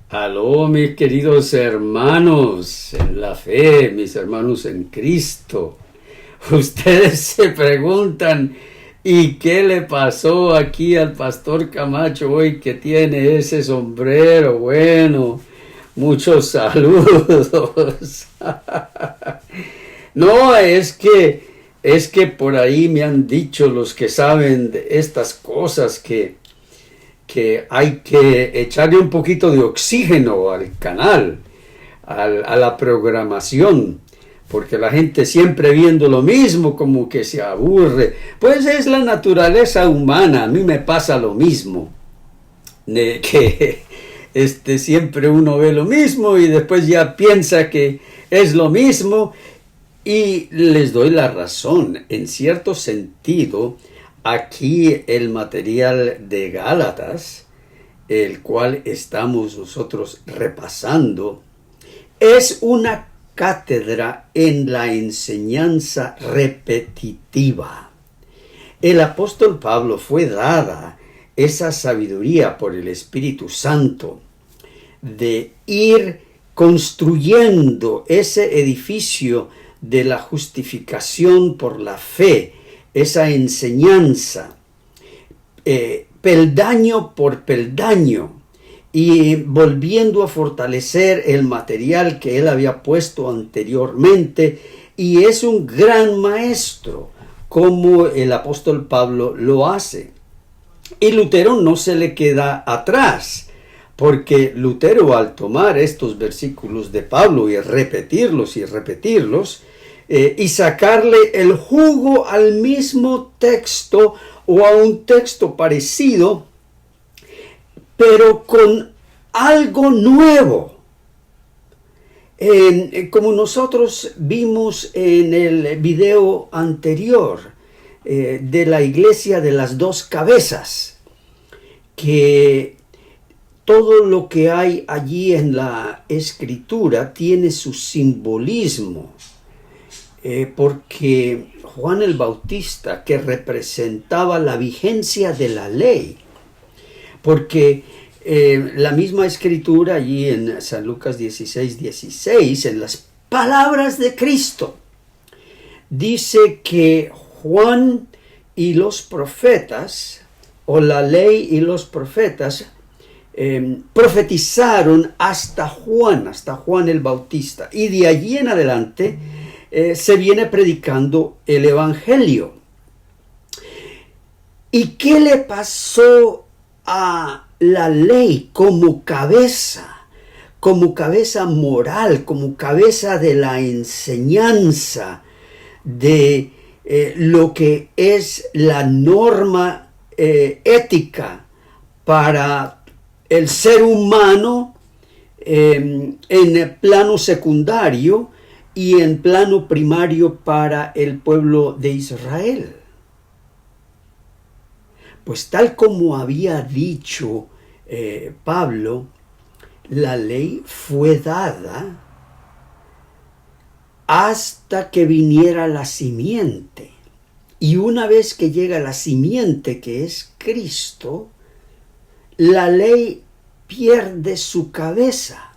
Aló, mis queridos hermanos en la fe, mis hermanos en Cristo. Ustedes se preguntan, ¿y qué le pasó aquí al pastor Camacho hoy que tiene ese sombrero? Bueno, muchos saludos. No, es que por ahí me han dicho los que saben de estas cosas que hay que echarle un poquito de oxígeno al canal, a la programación, porque la gente siempre viendo lo mismo como que se aburre. Pues es la naturaleza humana, a mí me pasa lo mismo, de que siempre uno ve lo mismo y después ya piensa que es lo mismo, y les doy la razón, en cierto sentido. Aquí el material de Gálatas, el cual estamos nosotros repasando, es una cátedra en la enseñanza repetitiva. El apóstol Pablo fue dada esa sabiduría por el Espíritu Santo de ir construyendo ese edificio de la justificación por la fe, esa enseñanza, peldaño por peldaño, y volviendo a fortalecer el material que él había puesto anteriormente. Y es un gran maestro, como el apóstol Pablo lo hace. Y Lutero no se le queda atrás, porque Lutero, al tomar estos versículos de Pablo y repetirlos, y sacarle el jugo al mismo texto o a un texto parecido, pero con algo nuevo. Como nosotros vimos en el video anterior de la iglesia de las dos cabezas, que todo lo que hay allí en la escritura tiene su simbolismo. Porque Juan el Bautista, que representaba la vigencia de la ley, porque la misma escritura allí en San Lucas 16:16, en las palabras de Cristo, dice que Juan y los profetas, o la ley y los profetas, profetizaron hasta Juan el Bautista, y de allí en adelante se viene predicando el evangelio. ¿Y qué le pasó a la ley como cabeza moral, como cabeza de la enseñanza de lo que es la norma ética para el ser humano en plano secundario y en plano primario para el pueblo de Israel? Pues tal como había dicho Pablo, la ley fue dada hasta que viniera la simiente. Y una vez que llega la simiente, que es Cristo, la ley pierde su cabeza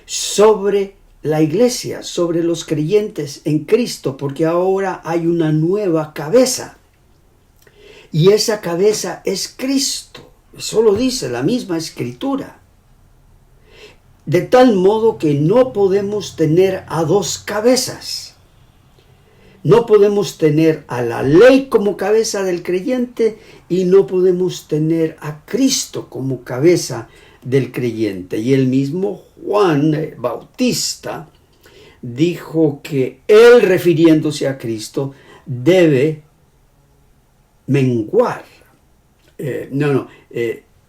sobre la iglesia, sobre los creyentes en Cristo, porque ahora hay una nueva cabeza. Y esa cabeza es Cristo. Eso lo dice la misma escritura. De tal modo que no podemos tener a dos cabezas. No podemos tener a la ley como cabeza del creyente y no podemos tener a Cristo como cabeza del creyente. Y el mismo Juan Bautista dijo que él, refiriéndose a Cristo, debe menguar.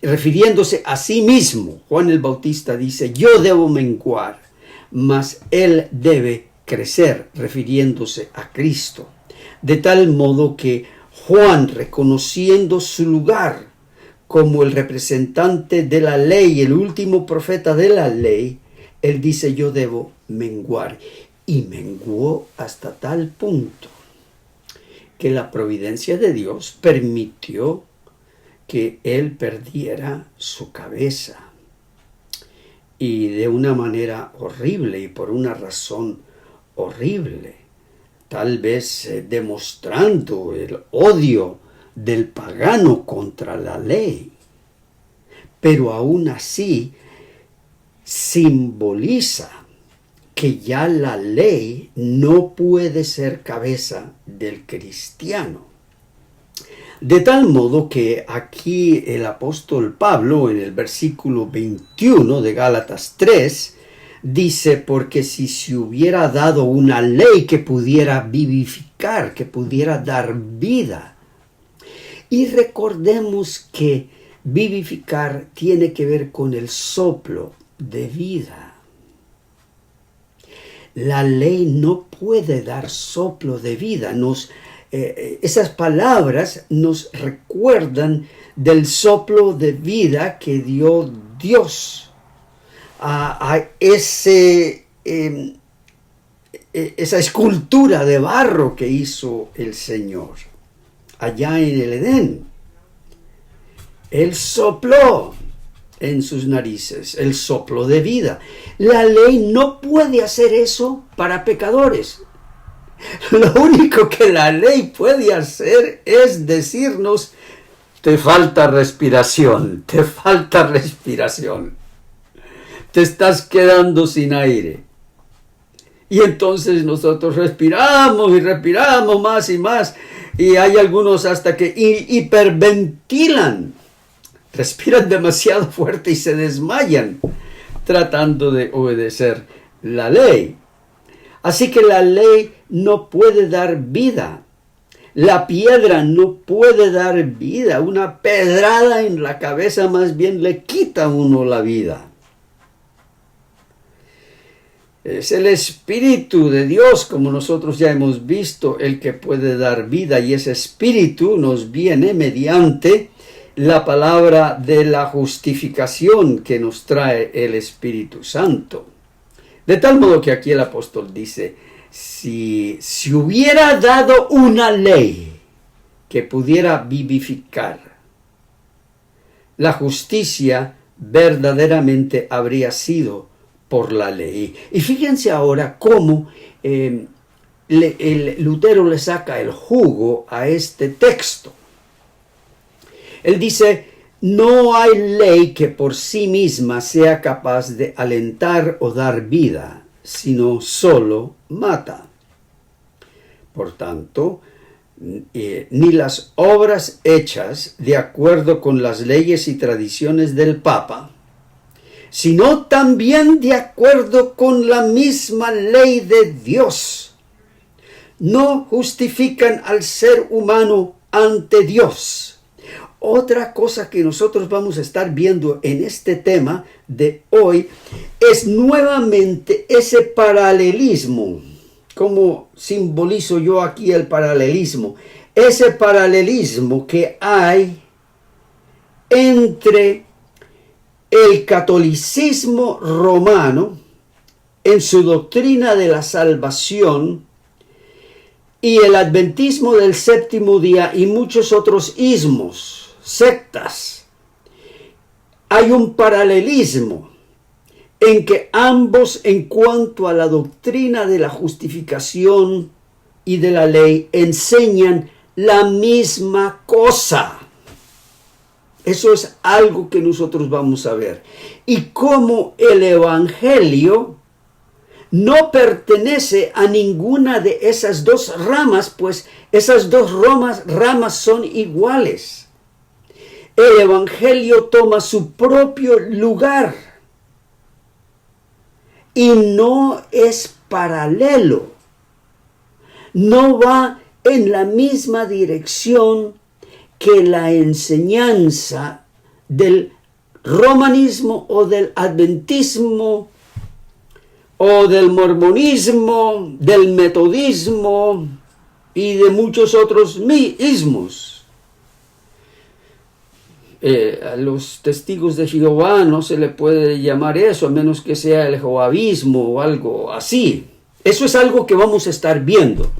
Refiriéndose a sí mismo, Juan el Bautista dice: yo debo menguar, mas él debe crecer, refiriéndose a Cristo. De tal modo que Juan, reconociendo su lugar como el representante de la ley, el último profeta de la ley, él dice: yo debo menguar. Y menguó hasta tal punto que la providencia de Dios permitió que él perdiera su cabeza. y de una manera horrible y por una razón horrible, tal vez demostrando el odio del pagano contra la ley, pero aún así simboliza que ya la ley no puede ser cabeza del cristiano. De tal modo que aquí el apóstol Pablo, en el versículo 21 de Gálatas 3, dice: porque si se hubiera dado una ley que pudiera vivificar, que pudiera dar vida. Y recordemos que vivificar tiene que ver con el soplo de vida. La ley no puede dar soplo de vida. Esas palabras nos recuerdan del soplo de vida que dio Dios a esa escultura de barro que hizo el Señor allá en el Edén. Él sopló en sus narices el soplo de vida. La ley no puede hacer eso para pecadores. Lo único que la ley puede hacer es decirnos: te falta respiración, te falta respiración, te estás quedando sin aire. Y entonces nosotros respiramos y respiramos más y más, y hay algunos hasta que hiperventilan, respiran demasiado fuerte y se desmayan tratando de obedecer la ley. Así que la ley no puede dar vida. La piedra no puede dar vida. Una pedrada en la cabeza más bien le quita a uno la vida. Es el Espíritu de Dios, como nosotros ya hemos visto, el que puede dar vida, y ese Espíritu nos viene mediante la palabra de la justificación que nos trae el Espíritu Santo. De tal modo que aquí el apóstol dice: si hubiera dado una ley que pudiera vivificar, la justicia verdaderamente habría sido por la ley. Y fíjense ahora cómo Lutero le saca el jugo a este texto. Él dice: no hay ley que por sí misma sea capaz de alentar o dar vida, sino solo mata. Por tanto, ni las obras hechas de acuerdo con las leyes y tradiciones del Papa, sino también de acuerdo con la misma ley de Dios, no justifican al ser humano ante Dios. Otra cosa que nosotros vamos a estar viendo en este tema de hoy es nuevamente ese paralelismo. ¿Cómo simbolizo yo aquí el paralelismo? Ese paralelismo que hay entre el catolicismo romano en su doctrina de la salvación y el adventismo del séptimo día y muchos otros ismos, sectas. Hay un paralelismo en que ambos, en cuanto a la doctrina de la justificación y de la ley, enseñan la misma cosa. Eso es algo que nosotros vamos a ver. Y cómo el Evangelio no pertenece a ninguna de esas dos ramas, pues esas dos ramas son iguales. El Evangelio toma su propio lugar y no es paralelo. No va en la misma dirección que la enseñanza del romanismo o del adventismo o del mormonismo, del metodismo y de muchos otros ismos. A los testigos de Jehová no se le puede llamar eso, a menos que sea el jehovismo o algo así. Eso es algo que vamos a estar viendo.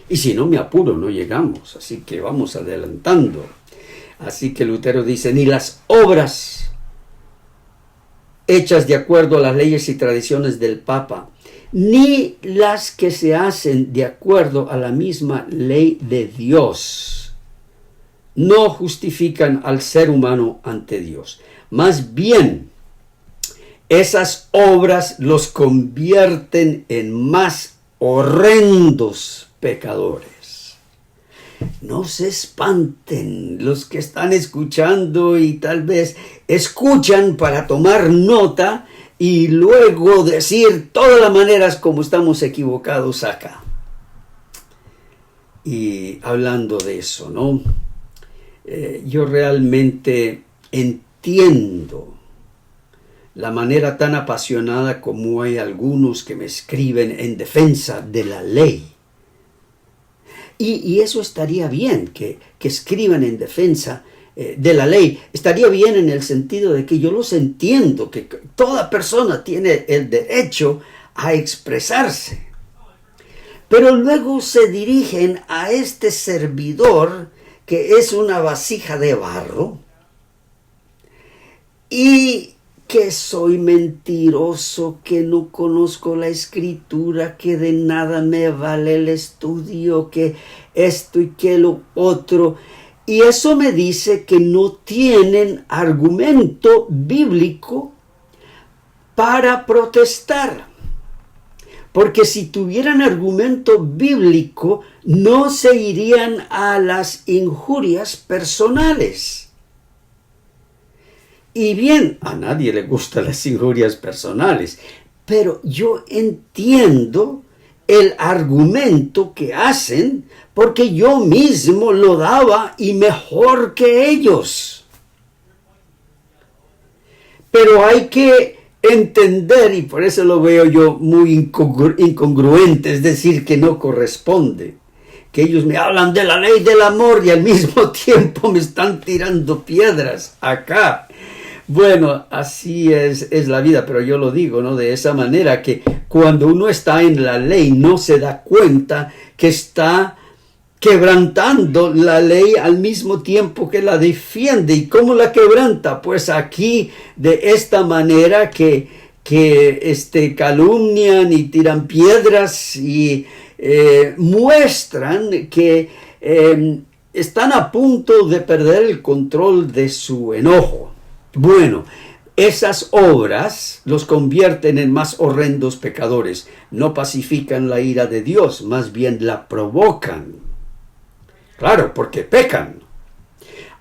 Y si no, me apuro, no llegamos. Así que vamos adelantando. Así que Lutero dice: ni las obras hechas de acuerdo a las leyes y tradiciones del Papa, ni las que se hacen de acuerdo a la misma ley de Dios, no justifican al ser humano ante Dios. Más bien, esas obras los convierten en más horrendos pecadores. No se espanten los que están escuchando y tal vez escuchan para tomar nota y luego decir todas las maneras como estamos equivocados acá. Y hablando de eso, ¿no? Yo realmente entiendo la manera tan apasionada como hay algunos que me escriben en defensa de la ley. Y eso estaría bien, que escriban en defensa de la ley. Estaría bien en el sentido de que yo los entiendo, que toda persona tiene el derecho a expresarse. Pero luego se dirigen a este servidor que es una vasija de barro y que soy mentiroso, que no conozco la escritura, que de nada me vale el estudio, que esto y que lo otro. Y eso me dice que no tienen argumento bíblico para protestar. Porque si tuvieran argumento bíblico, no se irían a las injurias personales. Y bien, a nadie le gustan las injurias personales, pero yo entiendo el argumento que hacen porque yo mismo lo daba y mejor que ellos. Pero hay que entender, y por eso lo veo yo muy incongruente, es decir, que no corresponde, que ellos me hablan de la ley del amor y al mismo tiempo me están tirando piedras acá. Bueno, así es la vida, pero yo lo digo, ¿no? De esa manera que cuando uno está en la ley no se da cuenta que está quebrantando la ley al mismo tiempo que la defiende. ¿Y cómo la quebranta? Pues aquí de esta manera que calumnian y tiran piedras y muestran que están a punto de perder el control de su enojo. Bueno, esas obras los convierten en más horrendos pecadores. No pacifican la ira de Dios, más bien la provocan. Claro, porque pecan.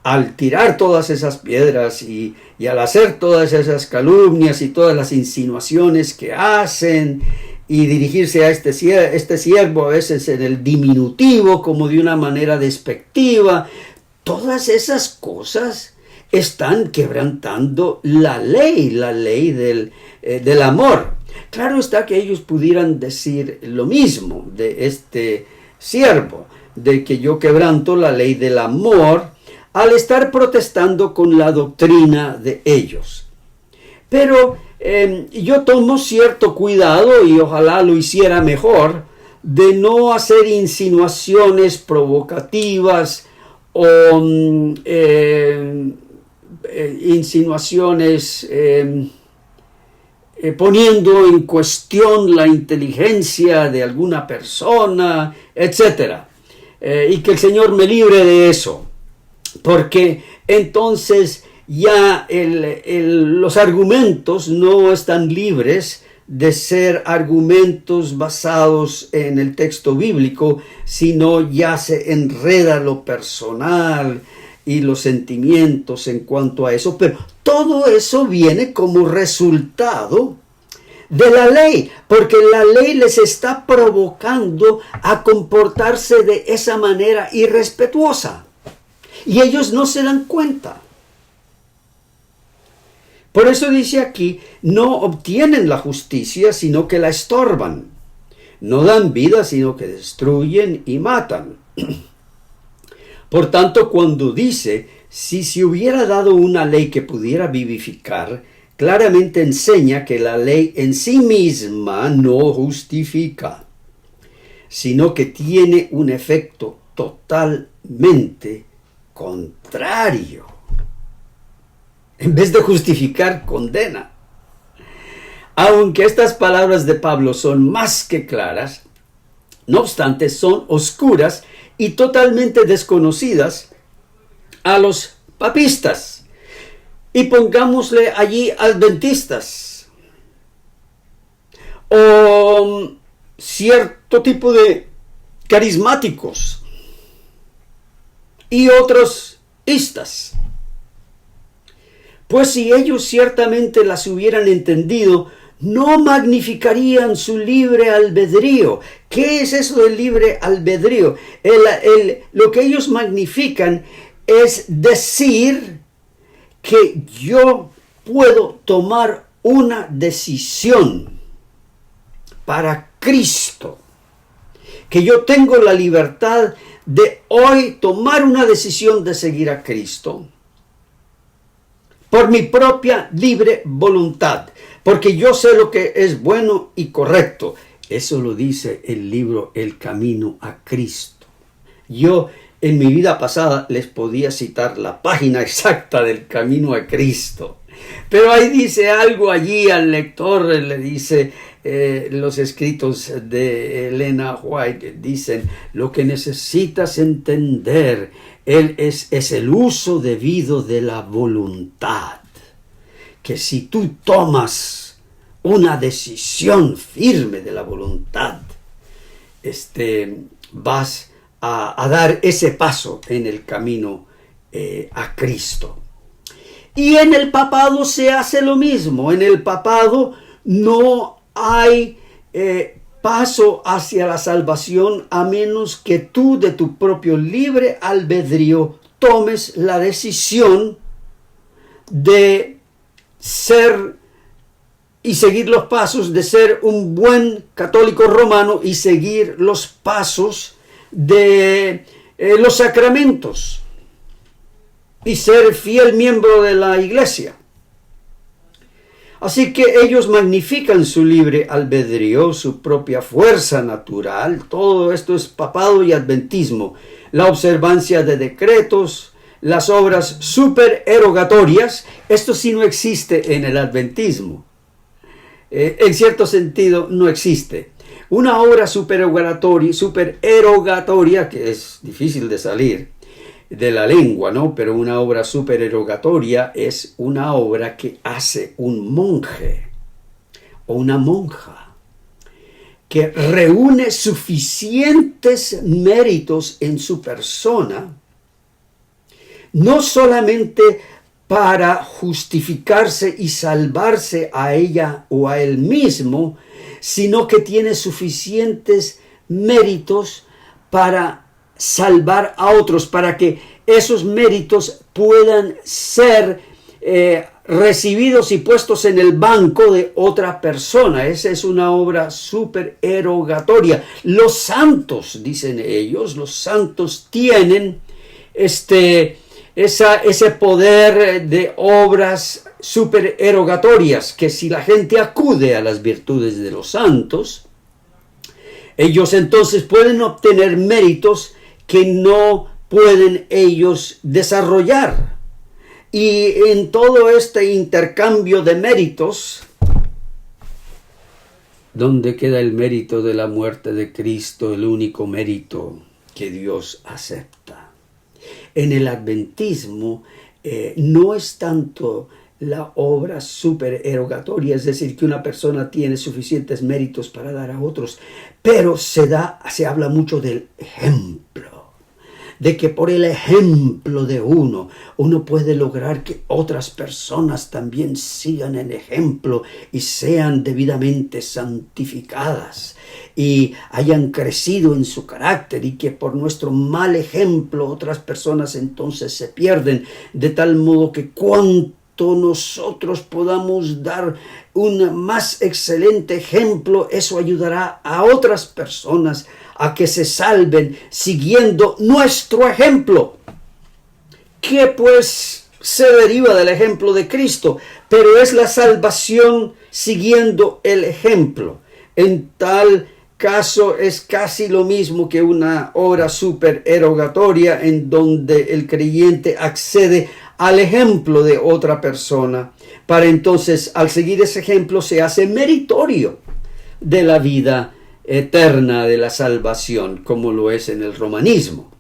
Al tirar todas esas piedras y al hacer todas esas calumnias y todas las insinuaciones que hacen y dirigirse a este siervo a veces en el diminutivo como de una manera despectiva, todas esas cosas están quebrantando la ley del amor. Claro está que ellos pudieran decir lo mismo de este siervo, de que yo quebranto la ley del amor al estar protestando con la doctrina de ellos. Pero yo tomo cierto cuidado, y ojalá lo hiciera mejor, de no hacer insinuaciones provocativas o insinuaciones poniendo en cuestión la inteligencia de alguna persona, etc. Y que el Señor me libre de eso, porque entonces ya los argumentos no están libres de ser argumentos basados en el texto bíblico, sino ya se enreda lo personal y los sentimientos en cuanto a eso. Pero todo eso viene como resultado de la ley, porque la ley les está provocando a comportarse de esa manera irrespetuosa, y ellos no se dan cuenta. Por eso dice aquí, no obtienen la justicia, sino que la estorban. No dan vida, sino que destruyen y matan. Por tanto, cuando dice, si se hubiera dado una ley que pudiera vivificar, claramente enseña que la ley en sí misma no justifica, sino que tiene un efecto totalmente contrario. En vez de justificar, condena. Aunque estas palabras de Pablo son más que claras, no obstante son oscuras y totalmente desconocidas a los papistas. Y pongámosle allí adventistas o cierto tipo de carismáticos y otros istas. Pues si ellos ciertamente las hubieran entendido, no magnificarían su libre albedrío. ¿Qué es eso del libre albedrío? Lo que ellos magnifican es decir que yo puedo tomar una decisión para Cristo, que yo tengo la libertad de hoy tomar una decisión de seguir a Cristo por mi propia libre voluntad, porque yo sé lo que es bueno y correcto. Eso lo dice el libro El Camino a Cristo. Yo en mi vida pasada les podía citar la página exacta del Camino a Cristo, pero ahí dice algo allí al lector, le dice los escritos de Elena White, dicen: lo que necesitas entender es el uso debido de la voluntad. Que si tú tomas una decisión firme de la voluntad, vas a dar ese paso en el camino a Cristo. Y en el papado se hace lo mismo. En el papado no hay paso hacia la salvación a menos que tú de tu propio libre albedrío tomes la decisión de ser y seguir los pasos, de ser un buen católico romano y seguir los pasos de los sacramentos y ser fiel miembro de la iglesia. Así que ellos magnifican su libre albedrío, su propia fuerza natural. Todo esto es papado y adventismo. La observancia de decretos, las obras supererogatorias. Esto sí no existe en el adventismo. En cierto sentido no existe. Una obra supererogatoria, que es difícil de salir de la lengua, ¿no? Pero una obra supererogatoria es una obra que hace un monje o una monja que reúne suficientes méritos en su persona, no solamente para justificarse y salvarse a ella o a él mismo, sino que tiene suficientes méritos para salvar a otros, para que esos méritos puedan ser recibidos y puestos en el banco de otra persona. Esa es una obra supererogatoria. Los santos, dicen ellos, los santos tienen ese poder de obras supererogatorias, que si la gente acude a las virtudes de los santos, ellos entonces pueden obtener méritos que no pueden ellos desarrollar. Y en todo este intercambio de méritos, ¿dónde queda el mérito de la muerte de Cristo, el único mérito que Dios acepta? En el adventismo no es tanto la obra supererogatoria, es decir, que una persona tiene suficientes méritos para dar a otros, pero se habla mucho del ejemplo, de que por el ejemplo de uno puede lograr que otras personas también sigan el ejemplo y sean debidamente santificadas y hayan crecido en su carácter, y que por nuestro mal ejemplo otras personas entonces se pierden, de tal modo que cuanto nosotros podamos dar un más excelente ejemplo, eso ayudará a otras personas a que se salven siguiendo nuestro ejemplo, que pues se deriva del ejemplo de Cristo, pero es la salvación siguiendo el ejemplo. En tal caso es casi lo mismo que una obra supererogatoria en donde el creyente accede al ejemplo de otra persona para entonces, al seguir ese ejemplo, se hace meritorio de la vida eterna, de la salvación, como lo es en el romanismo.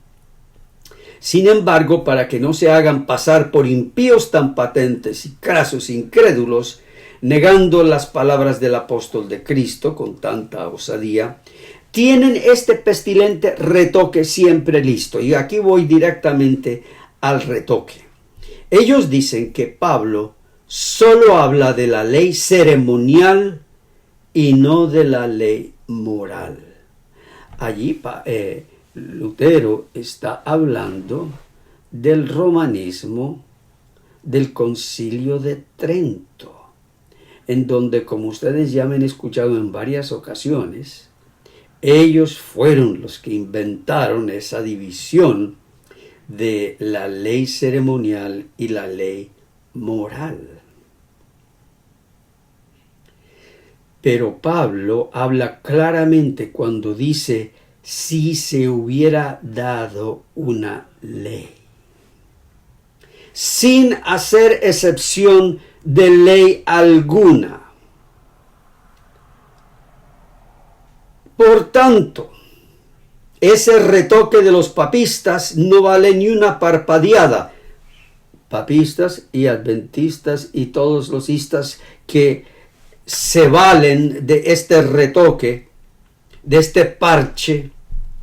Sin embargo, para que no se hagan pasar por impíos tan patentes y crasos incrédulos, negando las palabras del apóstol de Cristo con tanta osadía, tienen este pestilente retoque siempre listo. Y aquí voy directamente al retoque. Ellos dicen que Pablo solo habla de la ley ceremonial y no de la ley moral. Allí Lutero está hablando del romanismo del Concilio de Trento, en donde, como ustedes ya me han escuchado en varias ocasiones, ellos fueron los que inventaron esa división de la ley ceremonial y la ley moral. Pero Pablo habla claramente cuando dice: si se hubiera dado una ley, sin hacer excepción de ley alguna. Por tanto, ese retoque de los papistas no vale ni una parpadeada. Papistas y adventistas y todos los istas que se valen de este retoque, de este parche,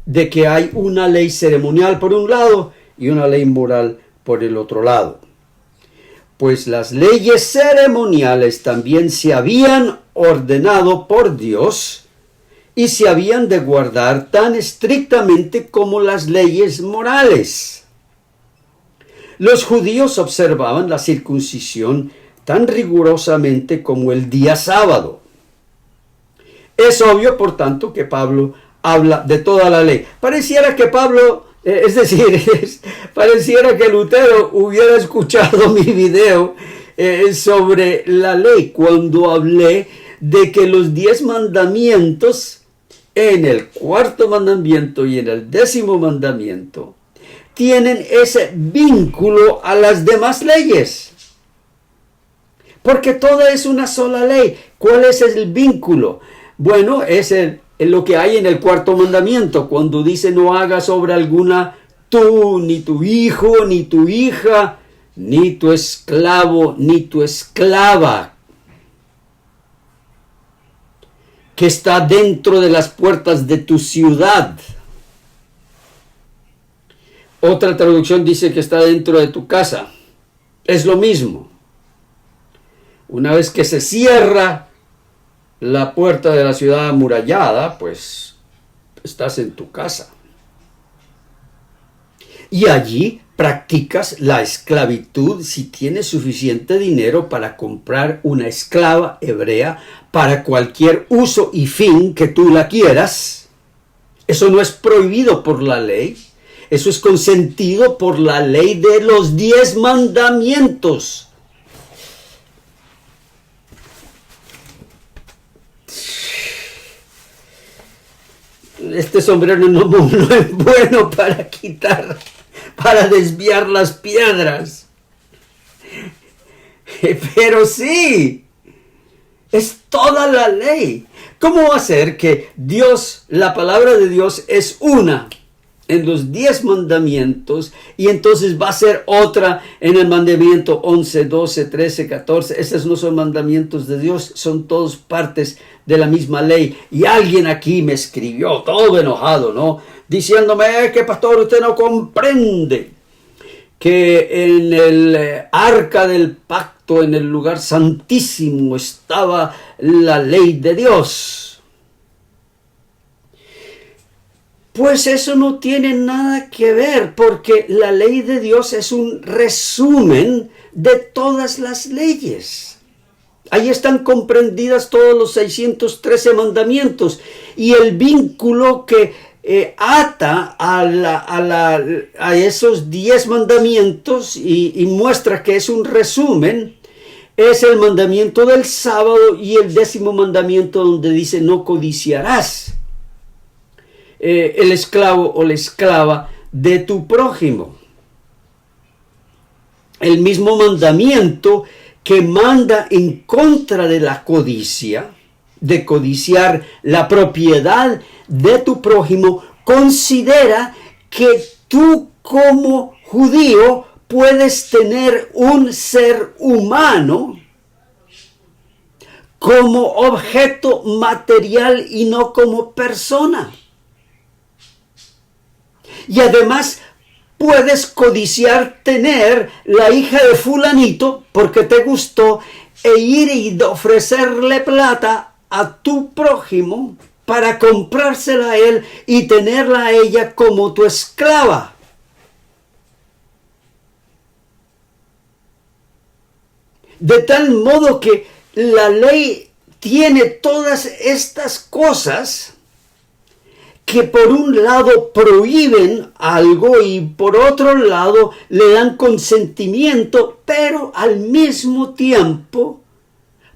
de que hay una ley ceremonial por un lado y una ley moral por el otro lado. Pues las leyes ceremoniales también se habían ordenado por Dios y se habían de guardar tan estrictamente como las leyes morales. Los judíos observaban la circuncisión tan rigurosamente como el día sábado. Es obvio, por tanto, que Pablo habla de toda la ley. Pareciera que pareciera que Lutero hubiera escuchado mi video sobre la ley, cuando hablé de que los 10 mandamientos, en el 4º mandamiento y en el 10º mandamiento, tienen ese vínculo a las demás leyes. Porque toda es una sola ley. ¿Cuál es el vínculo? Bueno, es lo que hay en el 4º mandamiento, cuando dice: no hagas obra alguna tú, ni tu hijo, ni tu hija, ni tu esclavo, ni tu esclava, que está dentro de las puertas de tu ciudad. Otra traducción dice que está dentro de tu casa. Es lo mismo. Una vez que se cierra la puerta de la ciudad amurallada, pues estás en tu casa. Y allí practicas la esclavitud si tienes suficiente dinero para comprar una esclava hebrea para cualquier uso y fin que tú la quieras. Eso no es prohibido por la ley. Eso es consentido por la ley de los 10 mandamientos. Este sombrero no es bueno para desviar las piedras. Pero sí, es toda la ley. ¿Cómo va a ser que Dios, la palabra de Dios, es una en los 10 mandamientos y entonces va a ser otra en el mandamiento 11, 12, 13, 14? Esos no son mandamientos de Dios, son todos partes de la misma ley. Y alguien aquí me escribió todo enojado, ¿no? Diciéndome que pastor, usted no comprende que en el arca del pacto, en el lugar santísimo, estaba la ley de Dios. Pues eso no tiene nada que ver, porque la ley de Dios es un resumen de todas las leyes. Ahí están comprendidas todos los 613 mandamientos, y el vínculo que ata a esos 10 mandamientos y muestra que es un resumen, es el mandamiento del sábado y el 10º mandamiento, donde dice: no codiciarás el esclavo o la esclava de tu prójimo. El mismo mandamiento que manda en contra de la codicia, de codiciar la propiedad de tu prójimo, considera que tú como judío puedes tener un ser humano como objeto material y no como persona. Y además puedes codiciar tener la hija de fulanito porque te gustó e ir y ofrecerle plata a tu prójimo para comprársela a él y tenerla a ella como tu esclava. De tal modo que la ley tiene todas estas cosas que por un lado prohíben algo y por otro lado le dan consentimiento, pero al mismo tiempo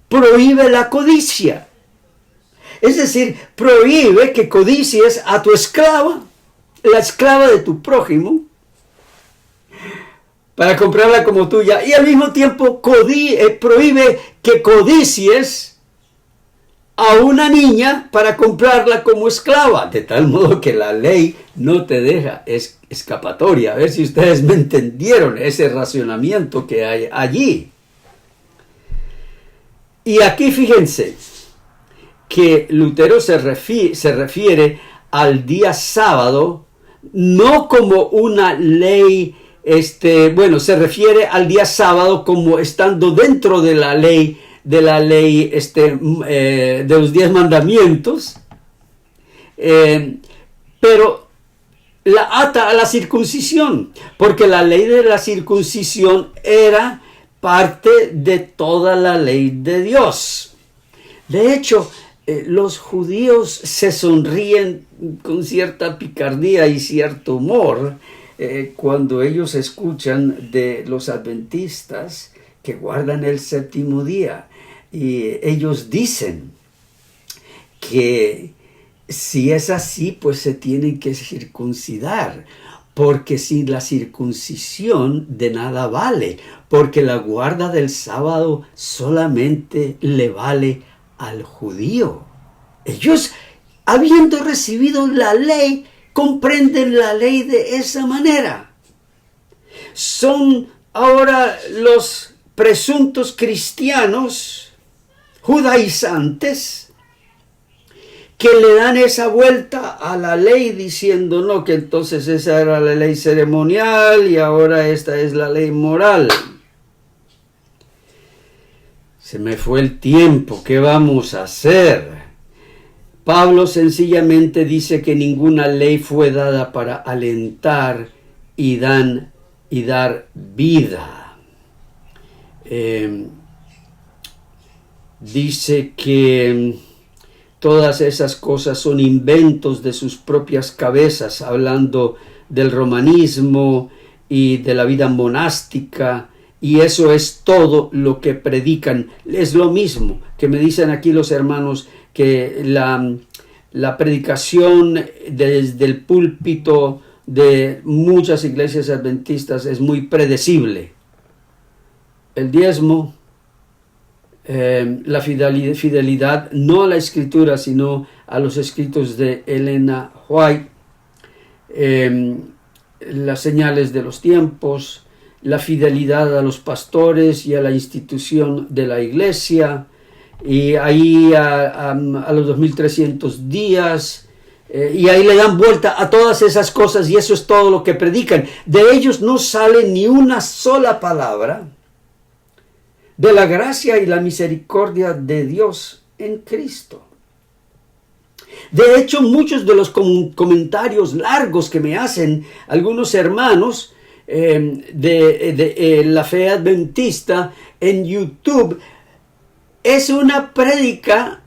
prohíbe la codicia. Es decir, prohíbe que codicies a tu esclava, la esclava de tu prójimo, para comprarla como tuya, y al mismo tiempo prohíbe que codicies a una niña para comprarla como esclava, de tal modo que la ley no te deja escapatoria. A ver si ustedes me entendieron ese racionamiento que hay allí. Y aquí fíjense que Lutero se refiere al día sábado no como una ley, se refiere al día sábado como estando dentro de la ley, de los 10 mandamientos, pero la ata a la circuncisión, porque la ley de la circuncisión era parte de toda la ley de Dios. De hecho, los judíos se sonríen con cierta picardía y cierto humor cuando ellos escuchan de los adventistas que guardan el séptimo día. Y ellos dicen que si es así, pues se tienen que circuncidar, porque sin la circuncisión de nada vale, porque la guarda del sábado solamente le vale al judío. Ellos, habiendo recibido la ley, comprenden la ley de esa manera. Son ahora los presuntos cristianos judaizantes que le dan esa vuelta a la ley diciendo no, que entonces esa era la ley ceremonial y ahora esta es la ley moral. Se me fue el tiempo, ¿qué vamos a hacer? Pablo sencillamente dice que ninguna ley fue dada para alentar y dar vida. Dice que todas esas cosas son inventos de sus propias cabezas, hablando del romanismo y de la vida monástica, y eso es todo lo que predican. Es lo mismo que me dicen aquí los hermanos, que la predicación desde el púlpito de muchas iglesias adventistas es muy predecible. El diezmo, la fidelidad no a la escritura sino a los escritos de Elena White, las señales de los tiempos, la fidelidad a los pastores y a la institución de la iglesia, y ahí a los 2300 días, y ahí le dan vuelta a todas esas cosas, y eso es todo lo que predican. De ellos no sale ni una sola palabra de la gracia y la misericordia de Dios en Cristo. De hecho, muchos de los comentarios largos que me hacen algunos hermanos de la fe adventista en YouTube es una prédica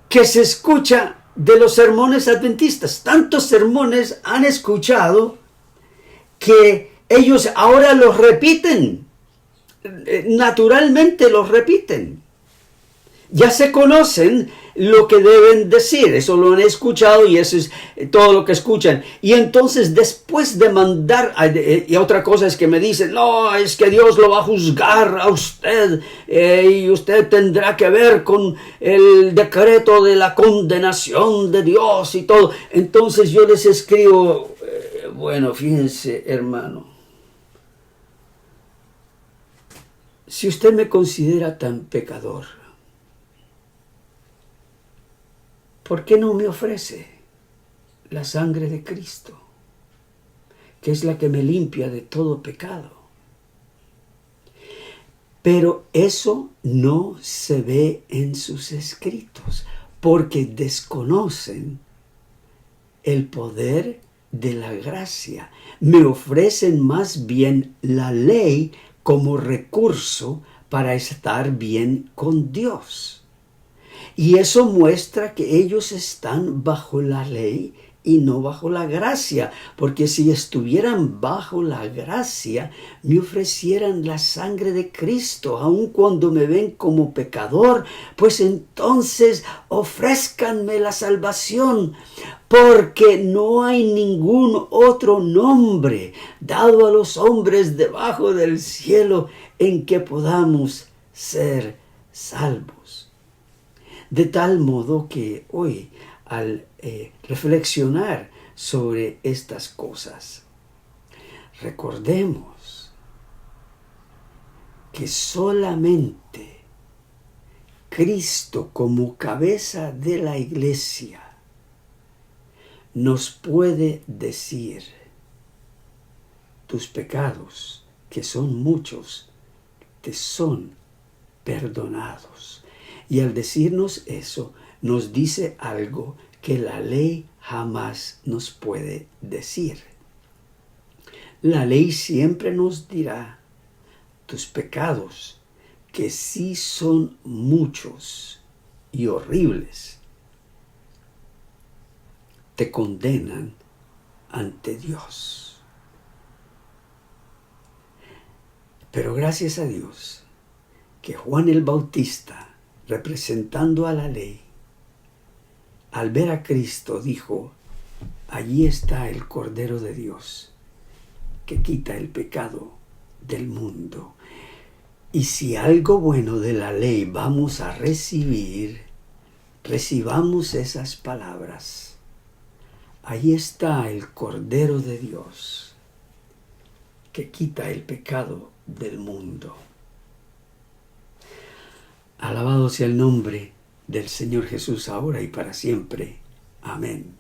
que se escucha de los sermones adventistas. Tantos sermones han escuchado que ellos ahora los repiten. Naturalmente los repiten. ya se conocen lo que deben decir, eso lo han escuchado y eso es todo lo que escuchan. Y entonces después de mandar, y otra cosa es que me dicen, no, es que Dios lo va a juzgar a usted y usted tendrá que ver con el decreto de la condenación de Dios y todo. Entonces yo les escribo, bueno, fíjense, hermano, si usted me considera tan pecador, ¿por qué no me ofrece la sangre de Cristo, que es la que me limpia de todo pecado? Pero eso no se ve en sus escritos, porque desconocen el poder de la gracia. Me ofrecen más bien la ley como recurso para estar bien con Dios. Y eso muestra que ellos están bajo la ley y no bajo la gracia, porque si estuvieran bajo la gracia, me ofrecieran la sangre de Cristo, aun cuando me ven como pecador, pues entonces ofrézcanme la salvación, porque no hay ningún otro nombre dado a los hombres debajo del cielo en que podamos ser salvos. De tal modo que hoy, al reflexionar sobre estas cosas, recordemos que solamente Cristo como cabeza de la iglesia nos puede decir: tus pecados, que son muchos, te son perdonados. Y al decirnos eso, nos dice algo que la ley jamás nos puede decir. La ley siempre nos dirá: tus pecados, que sí son muchos y horribles, te condenan ante Dios. Pero gracias a Dios que Juan el Bautista, representando a la ley, al ver a Cristo dijo: allí está el Cordero de Dios que quita el pecado del mundo. Y si algo bueno de la ley vamos a recibir, recibamos esas palabras: ahí está el Cordero de Dios que quita el pecado del mundo. Alabado sea el nombre del Señor Jesús ahora y para siempre. Amén.